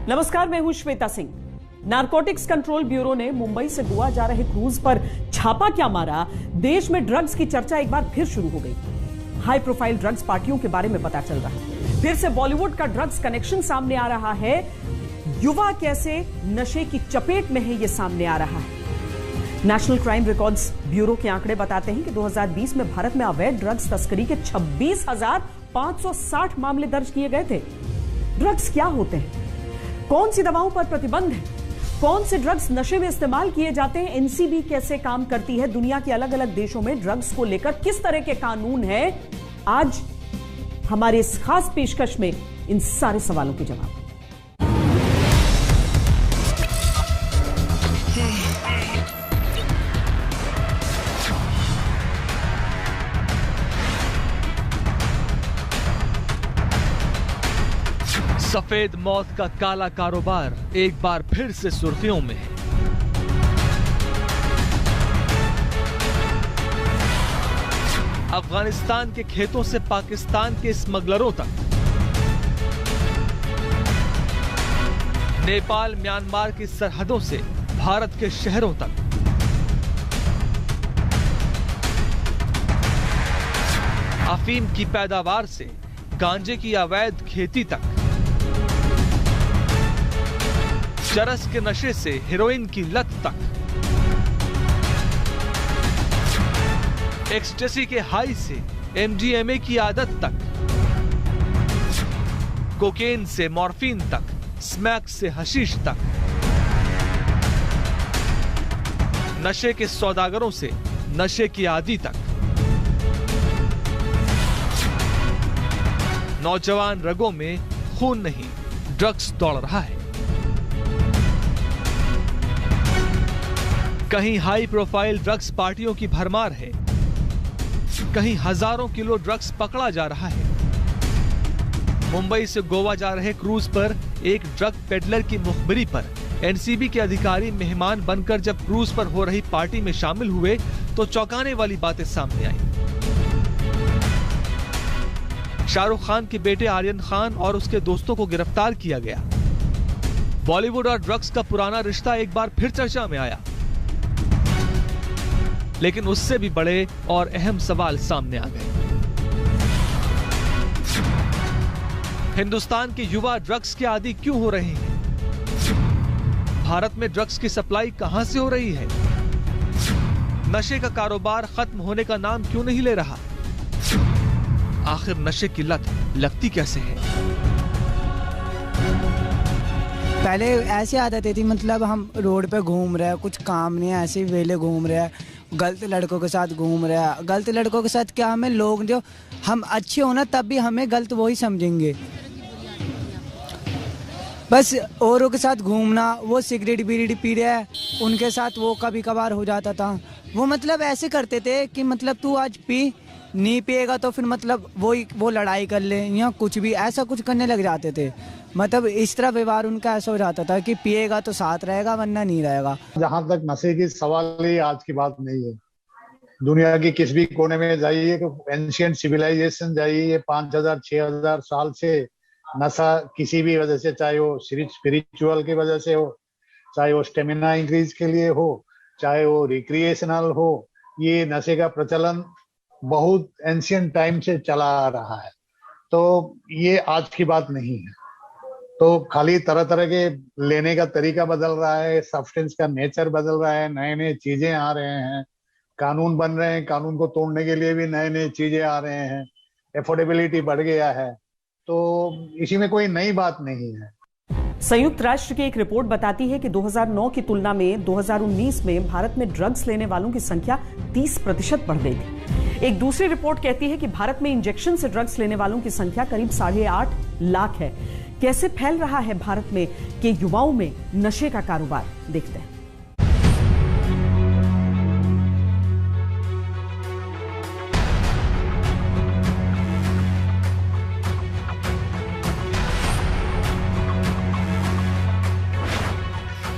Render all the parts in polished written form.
नमस्कार, मैं हूं Shweta Singh. Narcotics control bureau ने मुंबई से गोवा जा रहे क्रूज पर छापा क्या मारा, देश में ड्रग्स की चर्चा एक बार फिर शुरू हो गई। हाई प्रोफाइल ड्रग्स पार्टियों के बारे में पता चल रहा है। फिर से बॉलीवुड का ड्रग्स कनेक्शन सामने आ रहा है। युवा कैसे नशे की चपेट में है, यह सामने आ रहा है। नेशनल क्राइम रिकॉर्ड्स ब्यूरो के आंकड़े बताते हैं कि 2020 में भारत में अवैध ड्रग्स तस्करी के 26,560 मामले दर्ज किए गए थे। ड्रग्स क्या होते हैं, कौन सी दवाओं पर प्रतिबंध है, कौन से ड्रग्स नशे में इस्तेमाल किए जाते हैं, एनसीबी कैसे काम करती है, दुनिया के अलग अलग देशों में ड्रग्स को लेकर किस तरह के कानून हैं, आज हमारे इस खास पेशकश में इन सारे सवालों के जवाब। सफेद मौत का काला कारोबार एक बार फिर से सुर्खियों में है। अफगानिस्तान के खेतों से पाकिस्तान के स्मगलरों तक, नेपाल म्यांमार की सरहदों से भारत के शहरों तक, अफीम की पैदावार से गांजे की अवैध खेती तक, चरस के नशे से हेरोइन की लत तक, एक्सटेसी के हाई से एमडीएमए की आदत तक, कोकेन से मॉर्फिन तक, स्मैक से हशीश तक, नशे के सौदागरों से नशे की आदी तक, नौजवान रगों में खून नहीं ड्रग्स दौड़ रहा है। कहीं हाई प्रोफाइल ड्रग्स पार्टियों की भरमार है, कहीं हजारों किलो ड्रग्स पकड़ा जा रहा है। मुंबई से गोवा जा रहे क्रूज पर एक ड्रग पेडलर की मुखबिरी पर एनसीबी के अधिकारी मेहमान बनकर जब क्रूज पर हो रही पार्टी में शामिल हुए तो चौंकाने वाली बातें सामने आई। शाहरुख खान के बेटे आर्यन खान और उसके दोस्तों को गिरफ्तार किया गया। बॉलीवुड और ड्रग्स का पुराना रिश्ता एक बार फिर चर्चा में आया, लेकिन उससे भी बड़े और अहम सवाल सामने आ गए। हिंदुस्तान के युवा ड्रग्स के आदी क्यों हो रहे हैं? भारत में ड्रग्स की सप्लाई कहां से हो रही है? नशे का कारोबार खत्म होने का नाम क्यों नहीं ले रहा? आखिर नशे की लत लगती कैसे है? पहले ऐसी आदतें थी, मतलब हम रोड पे घूम रहे हैं, कुछ काम नहीं है, ऐसे ही वेले घूम रहे हैं, गलत लड़कों के साथ घूम रहे हैं। गलत लड़कों के साथ क्या, हमें लोग जो हम अच्छे हो ना तब भी हमें गलत वो ही समझेंगे। बस औरों के साथ घूमना, वो सिगरेट बीड़ी पी रहे हैं उनके साथ वो कभी कभार हो जाता था। वो मतलब ऐसे करते थे कि मतलब तू आज पी, नहीं पिएगा तो फिर मतलब वो लड़ाई कर ले या कुछ भी ऐसा कुछ करने लग जाते थे। मतलब इस तरह व्यवहार उनका ऐसा हो जाता था कि पिएगा तो साथ रहेगा वरना नहीं रहेगा। जहां तक नशे की सवाल ही आज की बात नहीं है। दुनिया की किस भी कोने में जाइए, एंशिएंट सिविलाइजेशन जाइए, 5,000-6,000 साल से नशा किसी भी वजह से, चाहे वो स्पिरिचुअल की वजह से हो, चाहे वो स्टेमिना इंक्रीज के लिए हो, चाहे वो रिक्रिएशनल हो, ये नशे का प्रचलन बहुत एंशिएंट टाइम से चला आ रहा है। तो ये आज की बात नहीं है। तो खाली तरह तरह के लेने का तरीका बदल रहा है, सब्सटेंस का नेचर बदल रहा है, नए नए चीजें आ रहे हैं, कानून बन रहे हैं, कानून को तोड़ने के लिए भी नए नए चीजें आ रहे हैं, एफोर्डेबिलिटी बढ़ गया है। तो इसी में कोई नई बात नहीं है। संयुक्त राष्ट्र की एक रिपोर्ट बताती है कि 2009 की तुलना में 2019 में भारत में ड्रग्स लेने वालों की संख्या 30% बढ़ गई थी। एक दूसरी रिपोर्ट कहती है कि भारत में इंजेक्शन से ड्रग्स लेने वालों की संख्या करीब 8.5 लाख है। कैसे फैल रहा है भारत में के युवाओं में नशे का कारोबार, देखते हैं।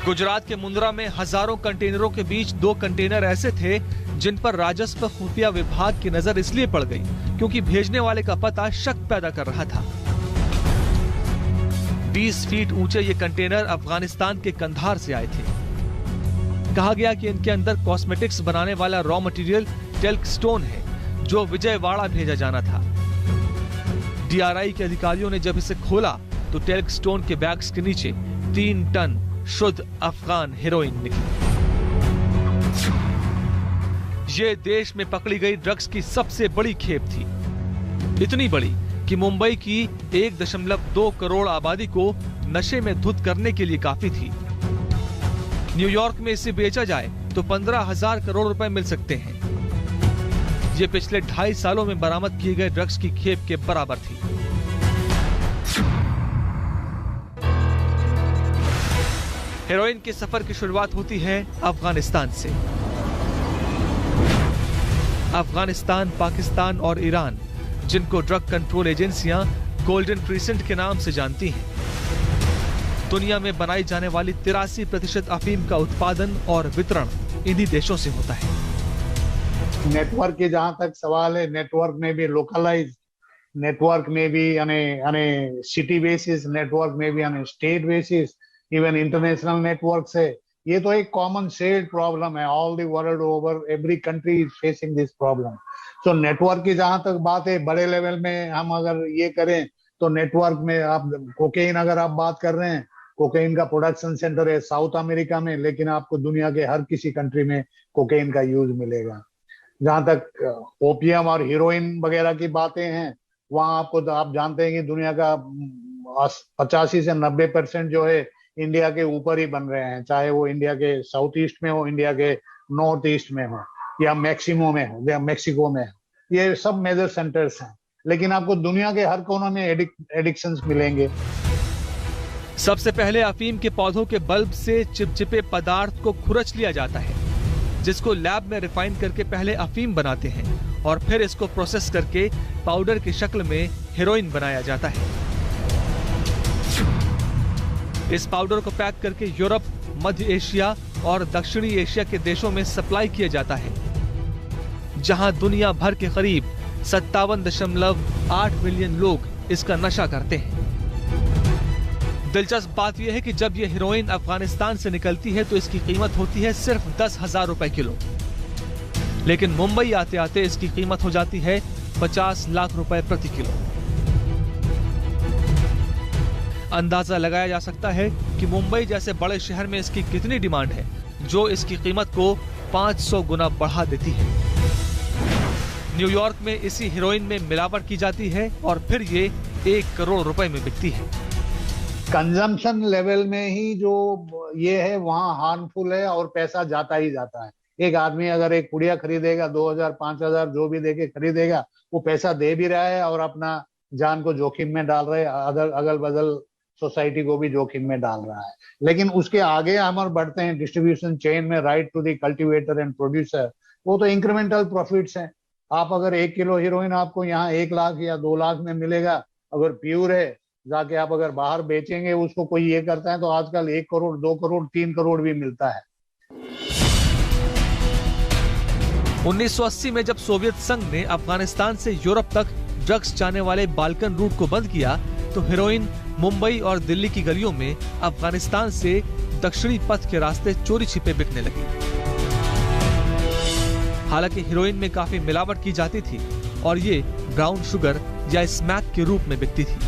गुजरात के मुंद्रा में हजारों कंटेनरों के बीच 2 कंटेनर ऐसे थे जिन पर राजस्व खुफिया विभाग की नजर इसलिए पड़ गई क्योंकि भेजने वाले का पता शक पैदा कर रहा था। 20 फीट ऊंचे ये कंटेनर अफगानिस्तान के कंधार से आए थे। कहा गया कि इनके अंदर कॉस्मेटिक्स बनाने वाला रॉ मटेरियल टेल्क स्टोन है, जो विजयवाड़ा भेजा जाना था। DRI के अधिकारियों ने जब इसे खोला तो टेल्क स्टोन के बैग्स के नीचे 3 टन शुद्ध अफगान हेरोइन निकली। ये देश में पकड़ी गई ड्रग्स की सबसे बड़ी खेप थी, इतनी बड़ी कि मुंबई की 1.2 करोड़ आबादी को नशे में धुत करने के लिए काफी थी। न्यूयॉर्क में इसे बेचा जाए तो 15,000 करोड़ रुपए मिल सकते हैं। ये पिछले 2.5 सालों में बरामद किए गए ड्रग्स की खेप के बराबर थी। हेरोइन के सफर की शुरुआत होती है अफगानिस्तान से। अफगानिस्तान, पाकिस्तान और ईरान, जिनको ड्रग कंट्रोल एजेंसियां गोल्डन प्रीसेंट के नाम से जानती हैं, दुनिया में बनाई जाने वाली 83% अफीम का उत्पादन और वितरण इन्हीं देशों से होता है। नेटवर्क के जहां तक सवाल है, नेटवर्क में भी लोकलाइज, नेटवर्क में भी यानी सिटी बेसिस, नेटवर्क में भी यानी state basis, even international network है। ये तो एक कॉमन शेयर्ड प्रॉब्लम है। All the world over every country is facing this problem. So network की जहां तक बात है, बड़े लेवल में हम अगर ये करें तो नेटवर्क में आप कोकेन अगर आप बात कर रहे हैं, कोकेन का प्रोडक्शन सेंटर है साउथ अमेरिका में, लेकिन आपको दुनिया के हर किसी कंट्री में कोकेन का यूज मिलेगा। जहां तक ओपियम और हीरोइन वगैरह की बातें हैं, वहां आपको तो आप जानते हैं कि दुनिया का 85 से 90% जो है इंडिया के ऊपर ही बन रहे हैं, चाहे वो इंडिया के साउथ ईस्ट में हो, इंडिया के नॉर्थ ईस्ट में हो, या मैक्सिमो में हो, या मेक्सिको में हो। ये सब मेजर सेंटर्स हैं, लेकिन आपको दुनिया के हर कोने में एडिक्शंस मिलेंगे। सबसे पहले अफीम के पौधों के बल्ब से चिपचिपे पदार्थ को खुरच लिया जाता है, जिसको लैब में रिफाइन करके पहले अफीम बनाते हैं और फिर इसको प्रोसेस करके पाउडर की शक्ल में हेरोइन बनाया जाता है। इस पाउडर को पैक करके यूरोप, मध्य एशिया और दक्षिणी एशिया के देशों में सप्लाई किया जाता है, जहां दुनिया भर के करीब 57.8 मिलियन लोग इसका नशा करते हैं। दिलचस्प बात यह है कि जब यह हेरोइन अफगानिस्तान से निकलती है तो इसकी कीमत होती है सिर्फ 10,000 रुपए किलो, लेकिन मुंबई आते आते इसकी कीमत हो जाती है 50 लाख रुपए प्रति किलो। अंदाजा लगाया जा सकता है कि मुंबई जैसे बड़े शहर में इसकी कितनी डिमांड है, जो इसकी कीमत को 500 गुना बढ़ा देती है। न्यूयॉर्क में इसी हेरोइन में मिलावट की जाती है और फिर ये 1 करोड़ रुपए में बिकती है। कंजम्पशन लेवल में ही जो ये है वहां हार्मफुल है और पैसा जाता ही जाता है। एक आदमी अगर एक पुड़िया खरीदेगा 2,000 5,000 जो भी देके खरीदेगा, वो पैसा दे भी रहा है और अपना जान को जोखिम में डाल रहे है, अगल बगल सोसाइटी को भी जोखिम में डाल रहा है। लेकिन उसके आगे हम और बढ़ते हैं डिस्ट्रीब्यूशन चेन में, right to the cultivator and producer. वो तो इंक्रीमेंटल प्रॉफिट्स हैं। आप अगर 1 किलो हीरोइन आपको यहाँ 1 लाख या 2 लाख में मिलेगा, अगर प्योर है, जाके आप अगर बाहर बेचेंगे उसको, कोई ये करता है तो आजकल 1 करोड़ 2 करोड़ 3 करोड़ भी मिलता है। 1980 में जब सोवियत संघ ने अफगानिस्तान से यूरोप तक ड्रग्स जाने वाले बाल्कन रूट को बंद किया तो हेरोइन मुंबई और दिल्ली की गलियों में अफगानिस्तान से दक्षिणी पथ के रास्ते चोरी छिपे बिकने लगी। हालांकि हेरोइन में काफी मिलावट की जाती थी और ये ब्राउन शुगर या स्मैक के रूप में बिकती थी।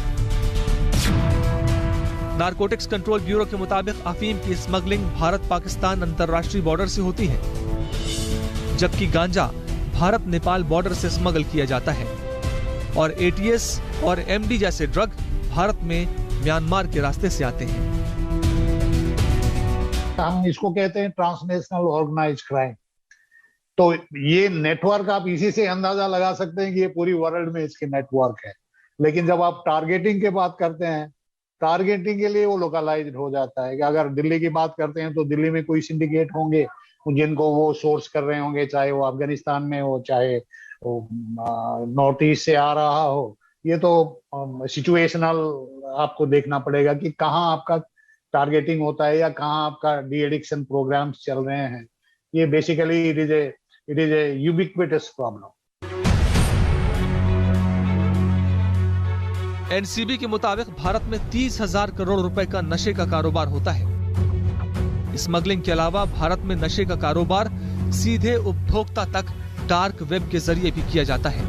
नारकोटिक्स कंट्रोल ब्यूरो के मुताबिक अफीम की स्मगलिंग भारत पाकिस्तान अंतर्राष्ट्रीय बॉर्डर से होती है, जबकि गांजा भारत नेपाल बॉर्डर से स्मगल किया जाता है और ATS और MD जैसे ड्रग भारत में म्यांमार के रास्ते से आते हैं। हम इसको कहते हैं ट्रांसनेशनल ऑर्गेनाइज्ड क्राइम। तो ये नेटवर्क आप इसी से अंदाजा लगा सकते हैं कि ये पूरी वर्ल्ड में इसके नेटवर्क है। लेकिन जब आप टारगेटिंग की बात करते हैं, टारगेटिंग के लिए वो लोकलाइज्ड हो जाता है कि अगर दिल्ली की बात करते हैं तो दिल्ली में कोई सिंडिकेट होंगे जिनको वो सोर्स कर रहे होंगे, चाहे वो अफगानिस्तान में हो, चाहे वो नॉर्थ ईस्ट से आ रहा हो। ये तो सिचुएशनल आपको देखना पड़ेगा कि कहाँ आपका टारगेटिंग होता है या कहाँ आपका डी एडिक्शन प्रोग्राम्स चल रहे हैं। ये basically it is a ubiquitous problem. NCB के मुताबिक भारत में 30,000 करोड़ रुपए का नशे का कारोबार होता है। स्मगलिंग के अलावा भारत में नशे का कारोबार सीधे उपभोक्ता तक डार्क वेब के जरिए भी किया जाता है।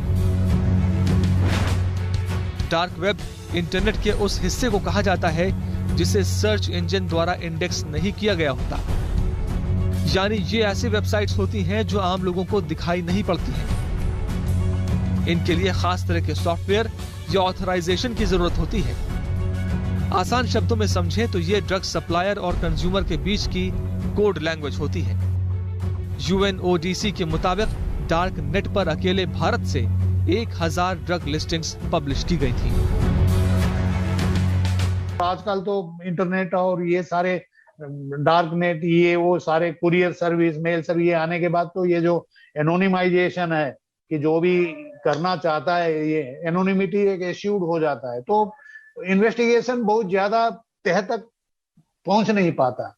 डार्क वेब इंटरनेट के उस हिस्से को कहा जाता है जिसे सर्च इंजन द्वारा इंडेक्स नहीं किया गया होता, यानी ये ऐसी वेबसाइट्स होती हैं जो आम लोगों को दिखाई नहीं पड़ती हैं। इनके लिए खास तरह के सॉफ्टवेयर या ऑथराइजेशन की जरूरत होती है। आसान शब्दों में समझें तो ये ड्रग सप्लायर और कंज्यूमर के बीच की कोड लैंग्वेज होती है। UNODC के मुताबिक डार्क नेट पर अकेले भारत से 1000 ड्रग लिस्टिंग्स पब्लिश की गई थी। आजकल तो इंटरनेट और ये सारे डार्क नेट, ये वो सारे कुरियर सर्विस, मेल सर्विस, ये आने के बाद तो ये जो एनोनिमाइजेशन है कि जो भी करना चाहता है ये एनोनिमिटी एक एश्योर्ड हो जाता है, तो इन्वेस्टिगेशन बहुत ज्यादा तह तक पहुंच नहीं पाता।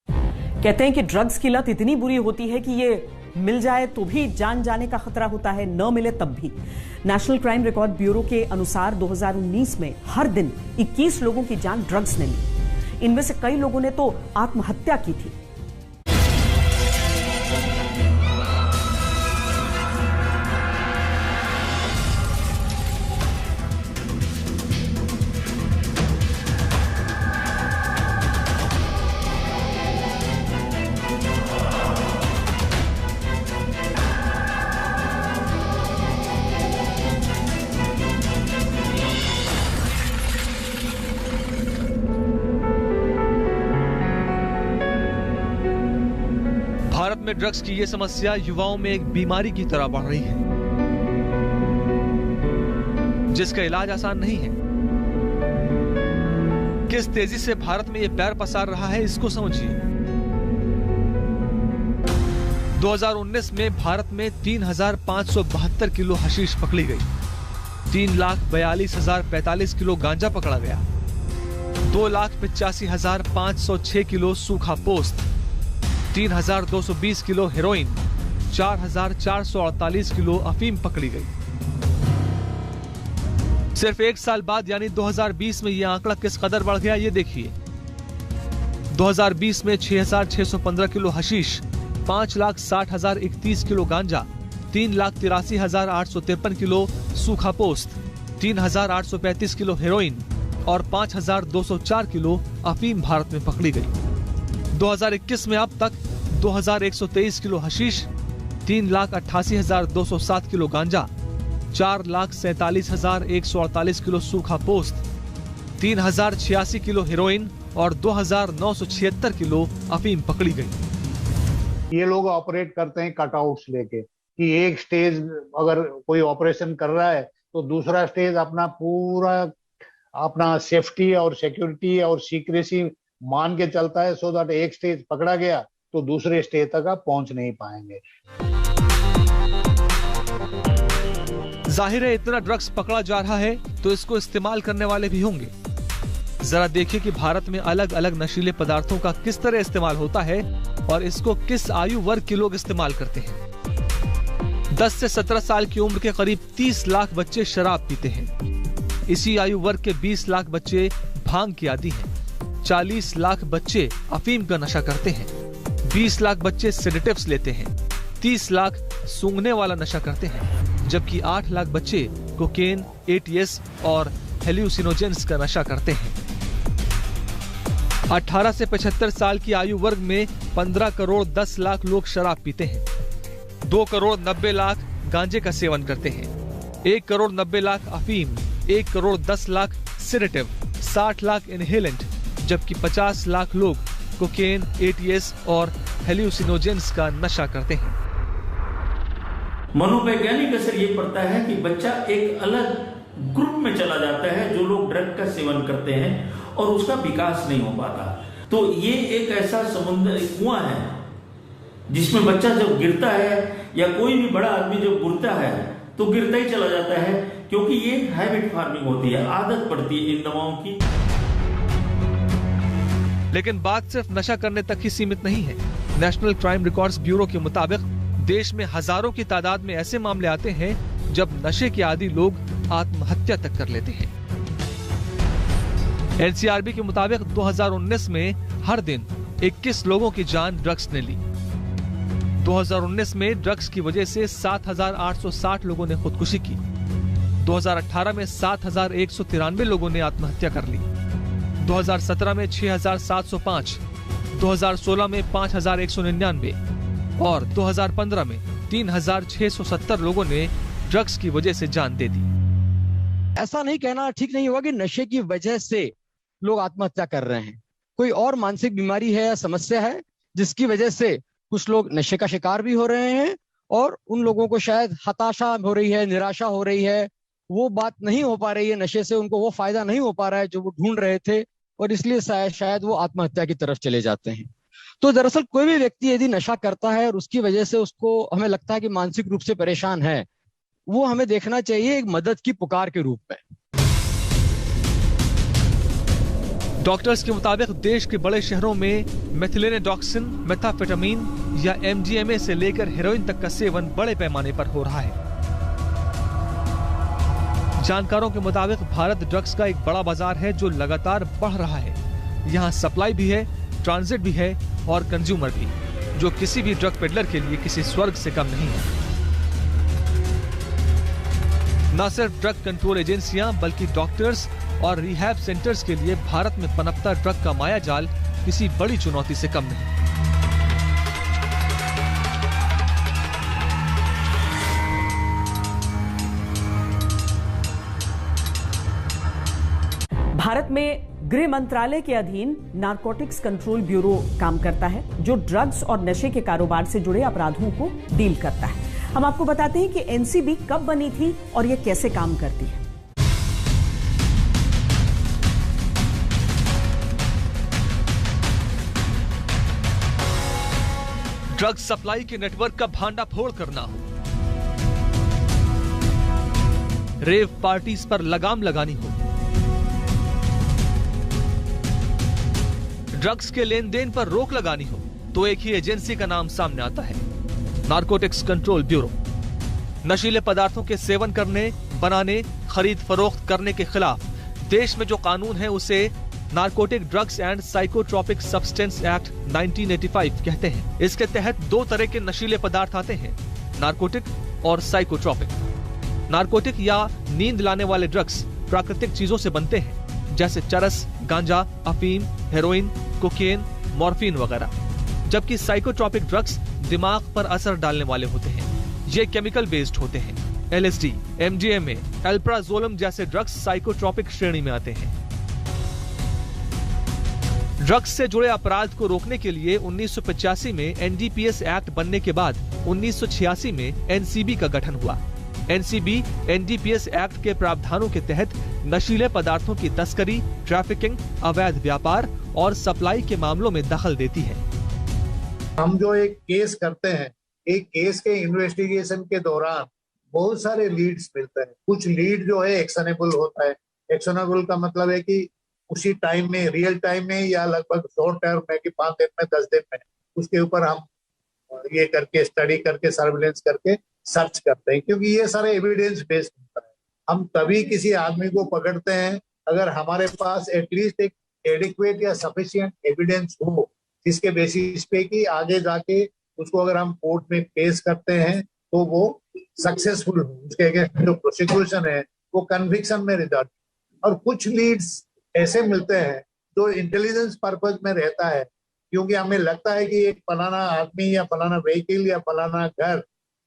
कहते हैं कि ड्रग्स की लत इतनी बुरी होती है कि ये मिल जाए तो भी जान जाने का खतरा होता है, न मिले तब भी। नेशनल क्राइम रिकॉर्ड ब्यूरो के अनुसार 2019 में हर दिन 21 लोगों की जान ड्रग्स ने ली। इनमें से कई लोगों ने तो आत्महत्या की थी। भारत में ड्रग्स की ये समस्या युवाओं में एक बीमारी की तरह बढ़ रही है, जिसका इलाज आसान नहीं है। किस तेजी से भारत में ये पैर पसार रहा है, इसको समझिए। 2019 में भारत में 3,572 किलो हशीश पकड़ी गई, 3,42,045 किलो गांजा पकड़ा गया, 2,85,506 किलो सूखा पोस्त, 3,220 किलो हेरोइन, 4,448 किलो अफीम पकड़ी गई। सिर्फ एक साल बाद यानी 2020 में यह आंकड़ा किस कदर बढ़ गया ये देखिए। 2020 में 6,615 किलो हशीश, 5,60,031 किलो गांजा, 3,83,853 किलो सूखा पोस्त, 3,835 किलो हेरोइन और 5,204 किलो अफीम भारत में पकड़ी गई। 2021 में अब तक 2,123 किलो हशीश, 3,88,207 किलो गांजा, 4,47,148 किलो सूखा पोस्त, 3,086 किलो हेरोइन और 2,976 किलो अफीम पकड़ी गई। ये लोग ऑपरेट करते हैं कटआउट्स लेके कि एक स्टेज अगर कोई ऑपरेशन कर रहा है तो दूसरा स्टेज अपना सेफ्टी और सिक्योरिटी और सीक्रेसी मान के चलता है, सो दैट एक स्टेज पकड़ा गया तो दूसरे स्टेज तक आप पहुंच नहीं पाएंगे। जाहिर है इतना ड्रग्स पकड़ा जा रहा है तो इसको इस्तेमाल करने वाले भी होंगे। जरा देखिए कि भारत में अलग अलग नशीले पदार्थों का किस तरह इस्तेमाल होता है और इसको किस आयु वर्ग के लोग इस्तेमाल करते हैं। 10 से 17 साल की उम्र के करीब 30 लाख बच्चे शराब पीते हैं। इसी आयु वर्ग के 20 लाख बच्चे भांग के आदी हैं। 40 लाख बच्चे अफीम का नशा करते हैं। 20 लाख बच्चे सेडेटिव्स लेते हैं। 30 लाख सूंघने वाला नशा करते हैं, जबकि 8 लाख बच्चे कोकेन, ATS और हेल्यूसिनोजेंस का नशा करते हैं। 18 से 75 साल की आयु वर्ग में 15 करोड़ 10 लाख लोग शराब पीते हैं। 2 करोड़ 90 लाख गांजे का सेवन करते हैं। 1 करोड़ 90 लाख अफीम, 1 करोड़ 10 लाख सेडेटिव, 60 लाख इनहेलेंट, जबकि 50 लाख लोग कोकेन, ATS और हेल्यूसिनोजेंस का नशा करते हैं। मनोवैज्ञानिक असर ये पड़ता है कि बच्चा एक अलग ग्रुप में चला जाता है जो लोग ड्रग का सेवन करते हैं और उसका विकास नहीं हो पाता। तो ये एक ऐसा समुद्र कुआं है जिसमें बच्चा जब गिरता है या कोई भी बड़ा आदमी जब गिरता है तो गिरता ही चला जाता है, क्योंकि ये हैबिट फार्मिंग होती है, आदत पड़ती है इन दवाओं की। लेकिन बात सिर्फ नशा करने तक ही सीमित नहीं है। नेशनल क्राइम रिकॉर्ड्स ब्यूरो के मुताबिक देश में हजारों की तादाद में ऐसे मामले आते हैं जब नशे के आदी लोग आत्महत्या तक कर लेते हैं। एनसीआरबी के मुताबिक 2019 में हर दिन 21 लोगों की जान ड्रग्स ने ली। 2019 में ड्रग्स की वजह से 7,860 लोगों ने खुदकुशी की। 2018 में 7,193 लोगों ने आत्महत्या कर ली। 2017 में 6,705, 2016 में 5,199 और 2015 में 3,670 लोगों ने ड्रग्स की वजह से जान दे दी। ऐसा नहीं कहना ठीक नहीं होगा कि नशे की वजह से लोग आत्महत्या कर रहे हैं। कोई और मानसिक बीमारी है या समस्या है जिसकी वजह से कुछ लोग नशे का शिकार भी हो रहे हैं, और उन लोगों को शायद हताशा हो रही है, निराशा हो रही है, वो बात नहीं हो पा रही है, नशे से उनको वो फायदा नहीं हो पा रहा है जो वो ढूंढ रहे थे, और इसलिए शायद वो आत्महत्या की तरफ चले जाते हैं। तो दरअसल कोई भी व्यक्ति यदि नशा करता है और उसकी वजह से उसको हमें लगता है कि मानसिक रूप से परेशान है, वो हमें देखना चाहिए एक मदद की पुकार के रूप में। डॉक्टर्स के मुताबिक देश के बड़े शहरों में मेथिलेनेडॉक्सिन, मेथाफेटामीन या एमडीएमए से लेकर हेरोइन तक का सेवन बड़े पैमाने पर हो रहा है। जानकारों के मुताबिक भारत ड्रग्स का एक बड़ा बाजार है जो लगातार बढ़ रहा है। यहाँ सप्लाई भी है, ट्रांजिट भी है और कंज्यूमर भी, जो किसी भी ड्रग पेडलर के लिए किसी स्वर्ग से कम नहीं है। न सिर्फ ड्रग कंट्रोल एजेंसियां बल्कि डॉक्टर्स और रिहैब सेंटर्स के लिए भारत में पनपता ड्रग का मायाजाल किसी बड़ी चुनौती से कम नहीं। भारत में गृह मंत्रालय के अधीन नारकोटिक्स कंट्रोल ब्यूरो काम करता है, जो ड्रग्स और नशे के कारोबार से जुड़े अपराधों को डील करता है। हम आपको बताते हैं कि एनसीबी कब बनी थी और यह कैसे काम करती है। ड्रग सप्लाई के नेटवर्क का भांडाफोड़ करना हो, रेव पार्टीज पर लगाम लगानी हो, ड्रग्स के लेन देन पर रोक लगानी हो, तो एक ही एजेंसी का नाम सामने आता है, नारकोटिक्स कंट्रोल ब्यूरो। नशीले पदार्थों के सेवन करने, बनाने, खरीद फरोख्त करने के खिलाफ देश में जो कानून है उसे narcotic drugs and psychotropic substance act 1985 कहते हैं। इसके तहत दो तरह के नशीले पदार्थ आते हैं, नारकोटिक और साइकोट्रॉपिक। नारकोटिक या नींद लाने वाले ड्रग्स प्राकृतिक चीजों से बनते हैं, जैसे चरस, गांजा, अफीम, हेरोइन, कोकेन, मॉर्फिन वगैरह, जबकि साइकोट्रॉपिक ड्रग्स दिमाग पर असर डालने वाले होते हैं। ये केमिकल बेस्ड होते हैं। LSD, MDMA, अल्प्राजोलम जैसे ड्रग्स साइकोट्रॉपिक श्रेणी में आते हैं। ड्रग्स से जुड़े अपराध को रोकने के लिए 1985 में NDPS एक्ट बनने के बाद 1986 में NCB का गठन हुआ। NCB NDPS एक्ट के प्रावधानों के तहत नशीले पदार्थों की तस्करी, ट्रैफिकिंग, अवैध व्यापार और सप्लाई के मामलों में दखल देती है। हम जो एक केस करते हैं, एक केस के इन्वेस्टिगेशन के दौरान बहुत सारे लीड्स मिलते हैं। कुछ लीड जो है एक्शनेबल होता है। एक्शनेबल का मतलब है कि उसी टाइम में, रियल टाइम में या लगभग शॉर्ट टर्म में कि 5 दिन में, 10 दिन में, उसके ऊपर हम ये करके स्टडी करके सर्विलेंस करके सर्च करते हैं, क्योंकि ये सारे एविडेंस बेस्ड होता है। हम तभी किसी आदमी को पकड़ते हैं अगर हमारे पास एटलीस्ट एक एडिक्वेट या सफिशिएंट एविडेंस हो, जिसके बेसिस पे कि आगे जाके उसको अगर हम कोर्ट में पेश करते हैं तो वो सक्सेसफुल हो, उसके अगेंस्ट जो प्रोसिक्यूशन है वो कन्विक्शन में रिजल्ट। और कुछ लीड्स ऐसे मिलते हैं जो इंटेलिजेंस पर्पज में रहता है, क्योंकि हमें लगता है कि एक फलाना आदमी या फलाना व्हीकल या फलाना घर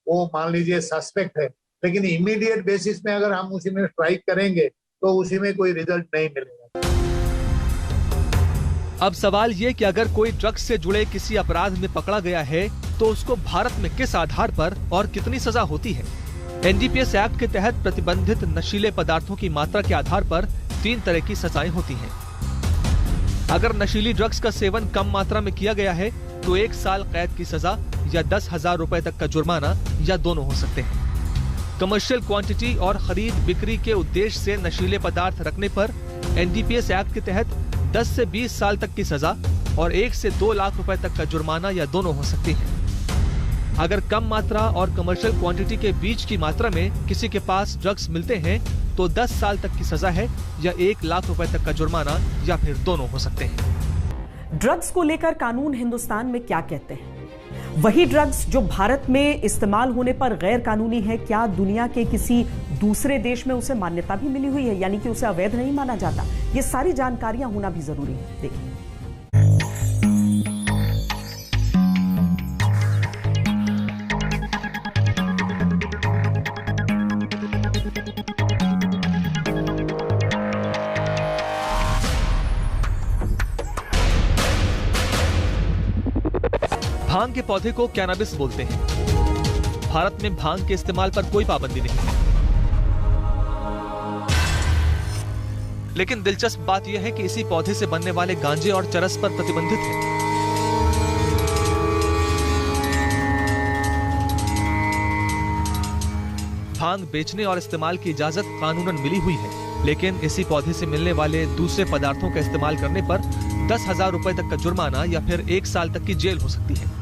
वो मान लीजिए सस्पेक्ट है, लेकिन इमीडिएट बेसिस में अगर हम उसी में स्ट्राइक करेंगे तो उसी में कोई रिजल्ट नहीं मिलेगा। अब सवाल ये कि अगर कोई ड्रग्स से जुड़े किसी अपराध में पकड़ा गया है तो उसको भारत में किस आधार पर और कितनी सजा होती है। NDPS एक्ट के तहत प्रतिबंधित नशीले पदार्थों की मात्रा के आधार पर 3 तरह की सजाएं होती हैं। अगर नशीली ड्रग्स का सेवन कम मात्रा में किया गया है तो 1 साल कैद की सजा या 10,000 रुपए तक का जुर्माना या दोनों हो सकते हैं। कमर्शियल क्वांटिटी और खरीद बिक्री के उद्देश्य से नशीले पदार्थ रखने पर NDPS एक्ट के तहत 10 से 20 साल तक की सजा और 1 से 2 लाख रुपए तक का जुर्माना या दोनों हो सकती है। अगर कम मात्रा और कमर्शियल क्वांटिटी के बीच की मात्रा में किसी के पास ड्रग्स मिलते हैं तो 10 साल तक की सजा है या 1 लाख रुपए तक का जुर्माना या फिर दोनों हो सकते हैं। ड्रग्स को लेकर कानून हिंदुस्तान में क्या कहते हैं? वही ड्रग्स जो भारत में इस्तेमाल होने पर गैर कानूनी है, क्या दुनिया के किसी दूसरे देश में उसे मान्यता भी मिली हुई है, यानी कि उसे अवैध नहीं माना जाता? ये सारी जानकारियां होना भी जरूरी है। देखिए, भांग के पौधे को कैनाबिस बोलते हैं। भारत में भांग के इस्तेमाल पर कोई पाबंदी नहीं है, लेकिन दिलचस्प बात यह है कि इसी पौधे से बनने वाले गांजे और चरस पर प्रतिबंधित है। भांग बेचने और इस्तेमाल की इजाजत कानूनन मिली हुई है, लेकिन इसी पौधे से मिलने वाले दूसरे पदार्थों का इस्तेमाल करने पर 10,000 रुपए तक का जुर्माना या फिर 1 साल तक की जेल हो सकती है।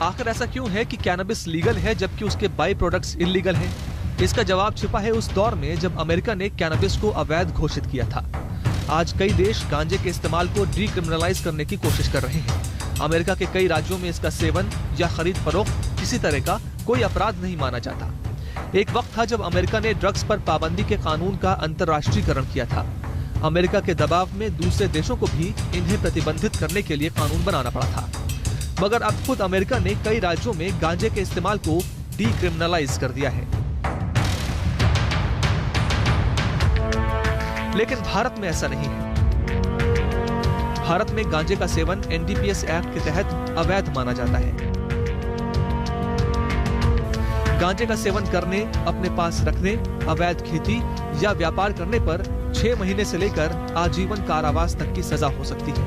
आखिर ऐसा क्यों है कि कैनबिस लीगल है जबकि उसके बाई प्रोडक्ट्स इल्लीगल हैं? इसका जवाब छिपा है उस दौर में जब अमेरिका ने कैनबिस को अवैध घोषित किया था। आज कई देश गांजे के इस्तेमाल को डीक्रिमिनलाइज करने की कोशिश कर रहे हैं। अमेरिका के कई राज्यों में इसका सेवन या खरीद फरोख्त किसी तरह का कोई अपराध नहीं माना जाता। एक वक्त था जब अमेरिका ने ड्रग्स पर पाबंदी के कानून का अंतर्राष्ट्रीयकरण किया था। अमेरिका के दबाव में दूसरे देशों को भी इन्हें प्रतिबंधित करने के लिए कानून बनाना पड़ा था, मगर अब खुद अमेरिका ने कई राज्यों में गांजे के इस्तेमाल को डीक्रिमिनलाइज कर दिया है। लेकिन भारत में ऐसा नहीं है। भारत में गांजे का सेवन एनडीपीएस एक्ट के तहत अवैध माना जाता है। गांजे का सेवन करने, अपने पास रखने, अवैध खेती या व्यापार करने पर 6 महीने से लेकर आजीवन कारावास तक की सजा हो सकती है।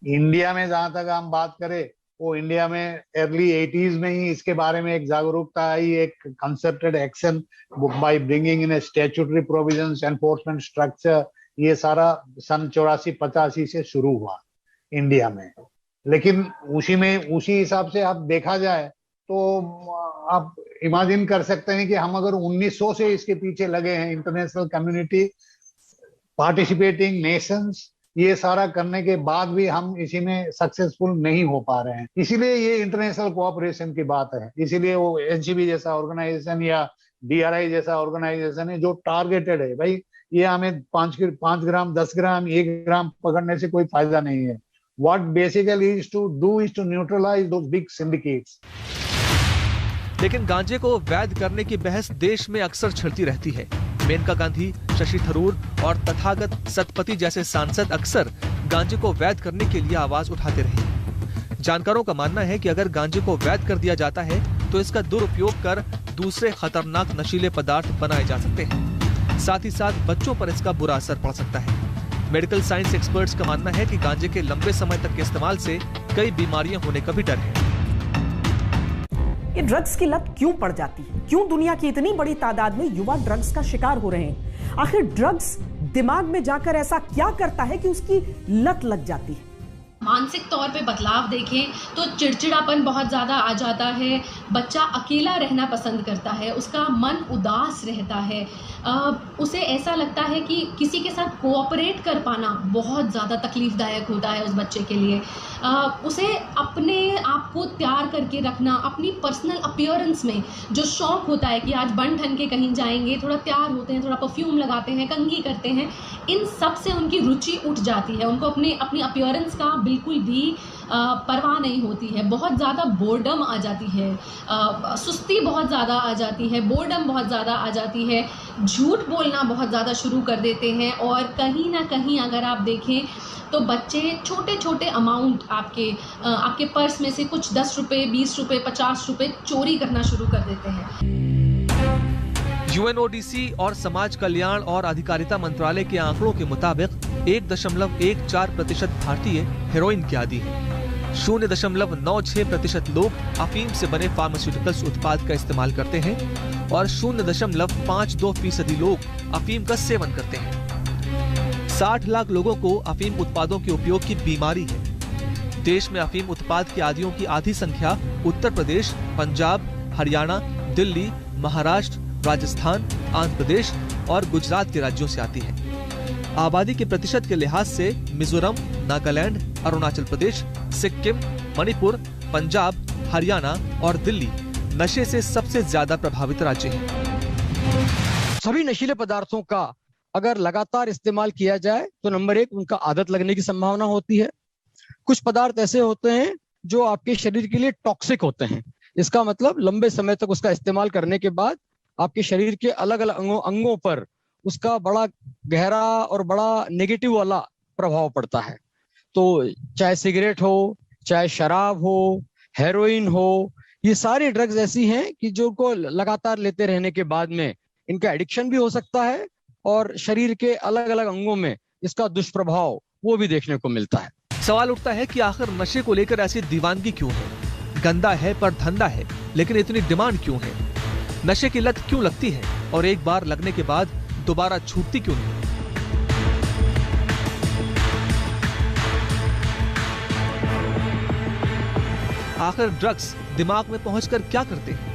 इंडिया में जहां तक हम बात करें, वो इंडिया में अर्ली 80s में ही इसके बारे में एक जागरूकता आई, एक concerted action by bringing in statutory provisions, enforcement structure, ये सारा सन 84-85 से शुरू हुआ इंडिया में। लेकिन उसी हिसाब से आप देखा जाए तो आप इमेजिन कर सकते हैं कि हम अगर 1900 से इसके पीछे लगे हैं, इंटरनेशनल कम्युनिटी, पार्टिसिपेटिंग नेशंस, ये सारा करने के बाद भी हम इसी में सक्सेसफुल नहीं हो पा रहे हैं। इसीलिए ये इंटरनेशनल कोऑपरेशन की बात है। इसीलिए वो एनसीबी जैसा ऑर्गेनाइजेशन या डीआरआई जैसा ऑर्गेनाइजेशन है जो टारगेटेड है, भाई ये हमें 5 ग्राम 10 ग्राम 1 ग्राम पकड़ने से कोई फायदा नहीं है। What basically is to do is to neutralize those big syndicates. लेकिन गांजे को वैध करने की बहस देश में अक्सर छिड़ती रहती है। मेनका गांधी, शशि थरूर और तथागत सतपथी जैसे सांसद अक्सर गांजे को वैध करने के लिए आवाज उठाते रहे। जानकारों का मानना है कि अगर गांजे को वैध कर दिया जाता है तो इसका दुरुपयोग कर दूसरे खतरनाक नशीले पदार्थ बनाए जा सकते हैं। साथ ही साथ बच्चों पर इसका बुरा असर पड़ सकता है। मेडिकल साइंस एक्सपर्ट्स का मानना है कि गांजे के लंबे समय तक के इस्तेमाल से कई बीमारियां होने का भी डर है। ये ड्रग्स की लत क्यों पड़ जाती है? क्यों दुनिया की इतनी बड़ी तादाद में युवा ड्रग्स का शिकार हो रहे हैं? आखिर ड्रग्स दिमाग में जाकर ऐसा क्या करता है कि उसकी लत लग जाती है? मानसिक तौर पे बदलाव देखें तो चिड़चिड़ापन बहुत ज़्यादा आ जाता है, बच्चा अकेला रहना पसंद करता है, उसका मन उदास रहता है, उसे ऐसा लगता है कि किसी के साथ कोऑपरेट कर पाना बहुत ज़्यादा तकलीफ़दायक होता है उस बच्चे के लिए। उसे अपने आप को तैयार करके रखना, अपनी पर्सनल अपीयरेंस में जो शौक़ होता है कि आज बन ठन के कहीं जाएंगे, थोड़ा तैयार होते हैं, थोड़ा परफ्यूम लगाते हैं, कंघी करते हैं, इन सब से उनकी रुचि उठ जाती है। उनको अपनी अपीयरेंस का बिल्कुल भी परवाह नहीं होती है। बहुत ज़्यादा बोर्डम आ जाती है, सुस्ती बहुत ज़्यादा आ जाती है, बोर्डम बहुत ज़्यादा आ जाती है, झूठ बोलना बहुत ज़्यादा शुरू कर देते हैं। और कहीं ना कहीं अगर आप देखें तो बच्चे छोटे छोटे अमाउंट आपके पर्स में से कुछ 10 रुपये, 20 रुपये, 50 रुपये चोरी करना शुरू कर देते हैं। यूएनओडीसी और समाज कल्याण और अधिकारिता मंत्रालय के आंकड़ों के मुताबिक 1.14% भारतीय हेरोइन के आदी हैं। 0.96% लोग अफीम से बने फार्मास्यूटिकल्स उत्पाद का इस्तेमाल करते हैं और 0.52% लोग अफीम का सेवन करते हैं। 60 लाख लोगों को अफीम उत्पादों के उपयोग की बीमारी है। देश में अफीम उत्पाद के आदियों की आधी संख्या उत्तर प्रदेश, पंजाब, हरियाणा, दिल्ली, महाराष्ट्र, राजस्थान, आंध्र प्रदेश और गुजरात के राज्यों से आती है। आबादी के प्रतिशत के लिहाज से मिजोरम, नागालैंड, अरुणाचल प्रदेश, सिक्किम, मणिपुर, पंजाब, हरियाणा और दिल्ली नशे से सबसे ज्यादा प्रभावित राज्य हैं। सभी नशीले पदार्थों का अगर लगातार इस्तेमाल किया जाए तो नंबर 1 उनका आदत लगने की संभावना होती है। कुछ पदार्थ ऐसे होते हैं जो आपके शरीर के लिए टॉक्सिक होते हैं। इसका मतलब लंबे समय तक उसका इस्तेमाल करने के बाद आपके शरीर के अलग अलग अंगों पर उसका बड़ा गहरा और बड़ा नेगेटिव वाला प्रभाव पड़ता है। तो चाहे सिगरेट हो, चाहे शराब हो, हेरोइन हो, ये सारी ड्रग्स ऐसी हैं कि जो को लगातार लेते रहने के बाद में इनका एडिक्शन भी हो सकता है और शरीर के अलग अलग अंगों में इसका दुष्प्रभाव वो भी देखने को मिलता है। सवाल उठता है कि आखिर नशे को लेकर ऐसी दीवानगी क्यों है? गंदा है पर धंधा है, लेकिन इतनी डिमांड क्यों है? नशे की लत क्यों लगती है और एक बार लगने के बाद दोबारा छूटती क्यों नहीं? आखिर ड्रग्स दिमाग में पहुंचकर क्या करते हैं?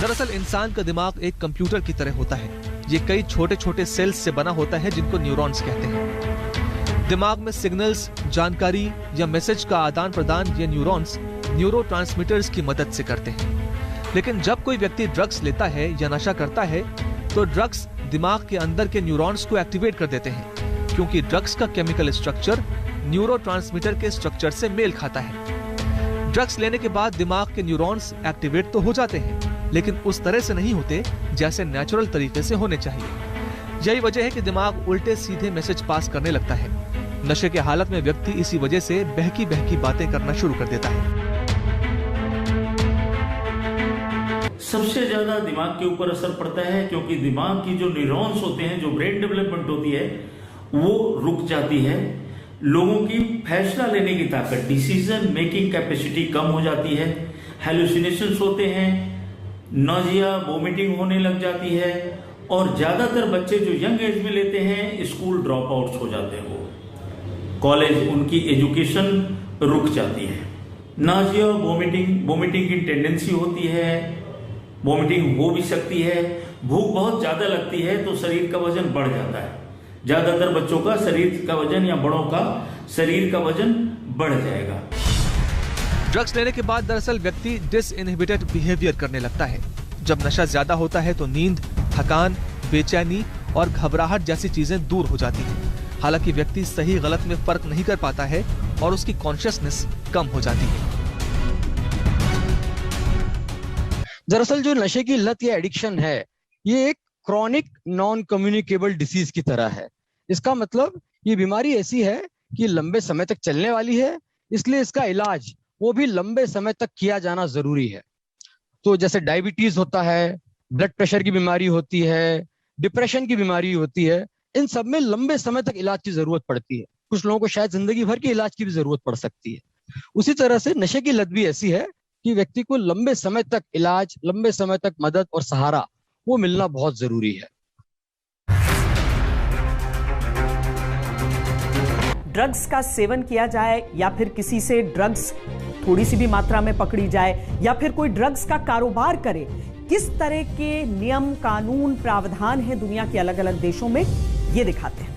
दरअसल इंसान का दिमाग एक कंप्यूटर की तरह होता है। ये कई छोटे छोटे सेल्स से बना होता है जिनको न्यूरॉन्स कहते हैं। दिमाग में सिग्नल्स, जानकारी या मैसेज का आदान प्रदान ये न्यूरॉन्स न्यूरोट्रांसमीटर्स की मदद से करते हैं। लेकिन जब कोई व्यक्ति ड्रग्स लेता है या नशा करता है तो ड्रग्स दिमाग के अंदर के न्यूरॉन्स को एक्टिवेट कर देते हैं, क्योंकि ड्रग्स का केमिकल स्ट्रक्चर न्यूरोट्रांसमीटर के स्ट्रक्चर से मेल खाता है। ड्रग्स लेने के बाद दिमाग के न्यूरॉन्स एक्टिवेट तो हो जाते हैं, लेकिन उस तरह से नहीं होते जैसे नेचुरल तरीके से होने चाहिए। यही वजह है कि दिमाग उल्टे सीधे मैसेज पास करने लगता है। नशे के हालत में व्यक्ति इसी वजह से बहकी बहकी बातें करना शुरू कर देता है। सबसे ज्यादा दिमाग के ऊपर असर पड़ता है, क्योंकि दिमाग की जो न्यूरॉन्स होते हैं, जो ब्रेन डेवलपमेंट होती है, वो रुक जाती है। लोगों की फैसला लेने की ताकत, डिसीजन मेकिंग कैपेसिटी कम हो जाती है। हेलुसिनेशंस होते हैं, नोजिया, वोमिटिंग होने लग जाती है और ज्यादातर बच्चे जो यंग एज में लेते हैं स्कूल ड्रॉप आउट्स हो जाते हैं। वो कॉलेज, उनकी एजुकेशन रुक जाती है। नोजिया, वोमिटिंग की टेंडेंसी होती है, वोमिटिंग हो भी सकती है। भूख बहुत ज्यादा लगती है तो शरीर का वजन बढ़ जाता है। ज्यादातर बच्चों का शरीर का वजन या बड़ों का शरीर का वजन बढ़ जाएगा। ड्रग्स लेने के बाद दरअसल व्यक्ति डिसइनहिबिटेड बिहेवियर करने लगता है। जब नशा ज्यादा होता है तो नींद, थकान, बेचैनी और घबराहट जैसी चीजें दूर हो जाती हैं। हालांकि व्यक्ति सही गलत में फर्क नहीं कर पाता है और उसकी कॉन्शियसनेस कम हो जाती है। दरअसल जो नशे की लत या एडिक्शन है, ये एक क्रॉनिक नॉन कम्युनिकेबल डिसीज की तरह है। इसका मतलब ये बीमारी ऐसी है कि लंबे समय तक चलने वाली है, इसलिए इसका इलाज वो भी लंबे समय तक किया जाना जरूरी है। तो जैसे डायबिटीज होता है, ब्लड प्रेशर की बीमारी होती है, डिप्रेशन की बीमारी होती है, इन सब में लंबे समय तक इलाज की जरूरत पड़ती है। कुछ लोगों को शायद जिंदगी भर के इलाज की भी जरूरत पड़ सकती है। उसी तरह से नशे की लत भी ऐसी है कि व्यक्ति को लंबे समय तक इलाज, लंबे समय तक मदद और सहारा वो मिलना बहुत जरूरी है। ड्रग्स का सेवन किया जाए या फिर किसी से ड्रग्स थोड़ी सी भी मात्रा में पकड़ी जाए या फिर कोई ड्रग्स का कारोबार करे, किस तरह के नियम, कानून, प्रावधान है दुनिया के अलग अलग देशों में, ये दिखाते हैं।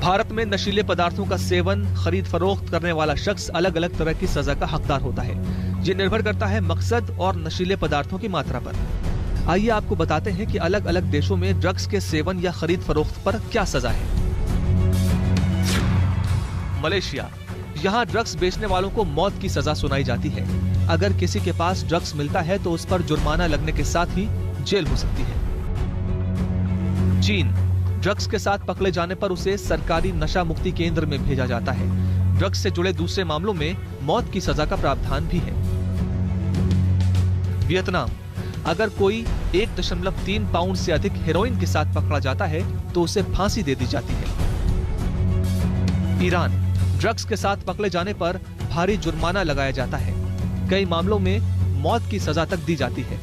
भारत में नशीले पदार्थों का सेवन, खरीद फरोख्त करने वाला शख्स अलग अलग तरह की सजा का हकदार होता है। ये निर्भर करता है मकसद और नशीले पदार्थों की मात्रा पर। आइए आपको बताते हैं कि अलग अलग देशों में ड्रग्स के सेवन या खरीद फरोख्त पर क्या सजा है। मलेशिया, यहाँ ड्रग्स बेचने वालों को मौत की सजा सुनाई जाती है। अगर किसी के पास ड्रग्स मिलता है तो उस पर जुर्माना लगने के साथ ही जेल हो सकती है। चीन, ड्रग्स के साथ पकड़े जाने पर उसे सरकारी नशा मुक्ति केंद्र में भेजा जाता है। ड्रग्स से जुड़े दूसरे मामलों में मौत की सजा का प्रावधान भी है। वियतनाम, अगर कोई 1.3 पाउंड से अधिक हेरोइन के साथ पकड़ा जाता है तो उसे फांसी दे दी जाती है। ईरान, ड्रग्स के साथ पकड़े जाने पर भारी जुर्माना लगाया जाता है। कई मामलों में मौत की सजा तक दी जाती है।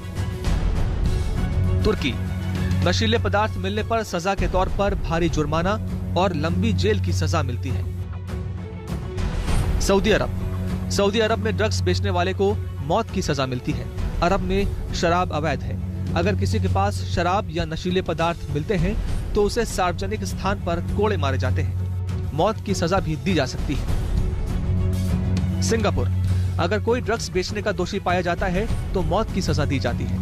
तुर्की, नशीले पदार्थ मिलने पर सजा के तौर पर भारी जुर्माना और लंबी जेल की सजा मिलती है। सऊदी अरब में ड्रग्स बेचने वाले को मौत की सजा मिलती है। अरब में शराब अवैध है। अगर किसी के पास शराब या नशीले पदार्थ मिलते हैं तो उसे सार्वजनिक स्थान पर कोड़े मारे जाते हैं। मौत की सजा भी दी जा सकती है। सिंगापुर, अगर कोई ड्रग्स बेचने का दोषी पाया जाता है तो मौत की सजा दी जाती है।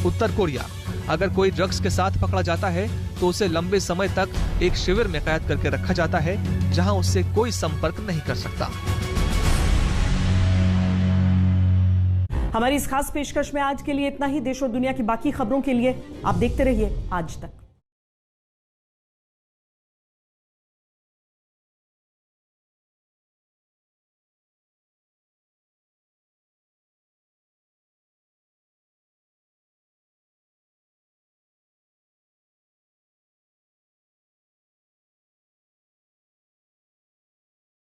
उत्तर कोरिया, अगर कोई ड्रग्स के साथ पकड़ा जाता है तो उसे लंबे समय तक एक शिविर में कैद करके रखा जाता है जहां उससे कोई संपर्क नहीं कर सकता। हमारी इस खास पेशकश में आज के लिए इतना ही। देश और दुनिया की बाकी खबरों के लिए आप देखते रहिए आज तक।